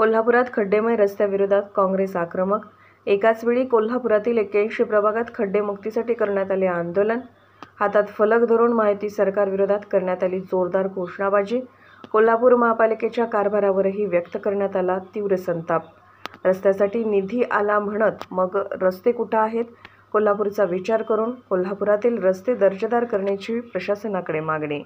कोल्हापुरात खड्डेमय रस्त्याविरोधात काँग्रेस आक्रमक। एकाच वेळी कोल्हापुरातील 81 प्रभागात खड्डेमुक्तीसाठी करण्यात आले आंदोलन। हातात फलक धरून माहिती सरकारविरोधात करण्यात आली जोरदार घोषणाबाजी। कोल्हापूर महापालिकेच्या कारभारावरही व्यक्त करण्यात आला तीव्र संताप। रस्त्यासाठी निधी आला म्हणत मग रस्ते कुठे आहेत? कोल्हापूरचा विचार करून कोल्हापुरातील रस्ते दर्जेदार करण्याची प्रशासनाकडे मागणी।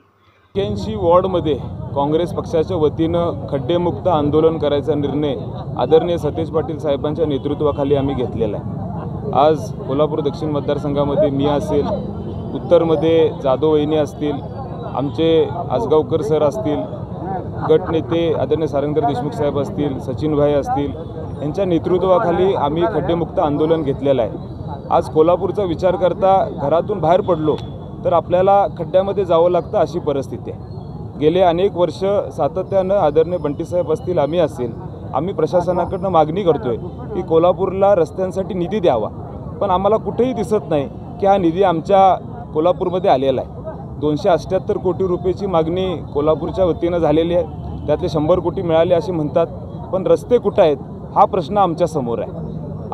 81 वॉर्डमध्ये काँग्रेस पक्षाच्या वतीनं खड्डेमुक्त आंदोलन करायचा निर्णय आदरणीय सतेज पाटील साहेबांच्या नेतृत्वाखाली आम्ही घेतलेला आहे। आज कोल्हापूर दक्षिण मतदारसंघामध्ये मी असेल, उत्तरमध्ये जाधव वहिनी असतील, आमचे आजगावकर सर असतील, गटनेते आदरणीय सारंगधर देशमुख साहेब असतील, सचिन भाई असतील, यांच्या नेतृत्वाखाली आम्ही खड्डेमुक्त आंदोलन घेतलेलं आहे। आज कोल्हापूरचा विचार करता घरातून बाहेर पडलो तर आपल्याला खड्ड्यामध्ये जावं लागतं अशी परिस्थिती आहे। गेले अनेक वर्ष सातत्यानं आदरणीय बंटीसाहेब असतील, आम्ही प्रशासनाकडनं मागणी करतोय की कोल्हापूरला रस्त्यांसाठी निधी द्यावा, पण आम्हाला कुठेही दिसत नाही की हा निधी आमच्या कोल्हापूरमध्ये आलेला आहे। 278 कोटी रुपयाची मागणी कोल्हापूरच्या वतीनं झालेली आहे, त्यातले 100 कोटी मिळाले असे म्हणतात, पण रस्ते कुठे आहेत हा प्रश्न आमच्या समोर आहे।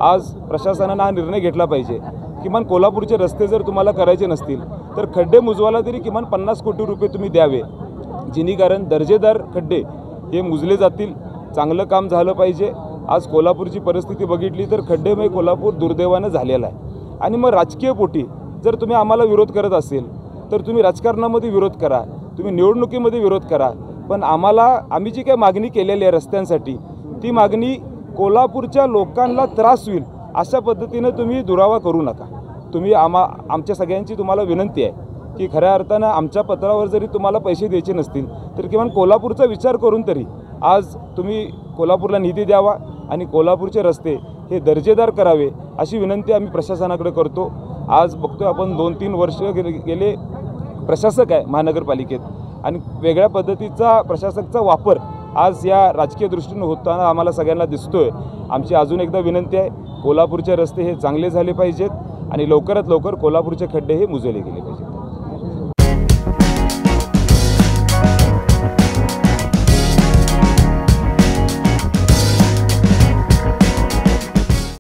आज प्रशासनानं हा निर्णय घेतला पाहिजे, किमान कोल्हापूरचे रस्ते जर तुम्हाला करायचे नसतील तर खड्डे मुजवायला तरी किमान 50 कोटी रुपये तुम्ही द्यावे, जेणेकरून दर्जेदार खड्डे हे मुजले जातील, चांगलं काम झालं पाहिजे। आज कोल्हापूरची परिस्थिती बघितली तर खड्डेमय कोल्हापूर दुर्दैवानं झालेलं आहे। आणि मग राजकीय पोटी जर तुम्ही आम्हाला विरोध करत असेल तर तुम्ही राजकारणामध्ये विरोध करा, तुम्ही निवडणुकीमध्ये विरोध करा, पण आम्ही जी काही मागणी केलेली आहे रस्त्यांसाठी, ती मागणी कोल्हापूरच्या लोकांना त्रास होईल अशा पद्धतीनं तुम्ही दुरावा करू नका। आमच्या सगळ्यांची तुम्हाला विनंती आहे की खऱ्या अर्थानं आमच्या पत्रावर जरी तुम्हाला पैसे द्यायचे नसतील तर किमान कोल्हापूरचा विचार करून तरी आज तुम्ही कोल्हापूरला निधी द्यावा आणि कोल्हापूरचे रस्ते हे दर्जेदार करावे अशी विनंती आम्ही प्रशासनाकडे करतो। आज बघतोय आपण 2-3 वर्ष गेले प्रशासक आहे महानगरपालिकेत आणि वेगळ्या पद्धतीचा प्रशासकाचा वापर आज या राजकीय दृष्टीने होताना आम्हाला सगळ्यांना दिसतोय। आमची अजून एकदा विनंती आहे, कोल्हापूरचे रस्ते हे चांगले झाले पाहिजेत आणि लवकरात लवकर कोल्हापूरचे खड्डे हे मुजवले गेले पाहिजेत।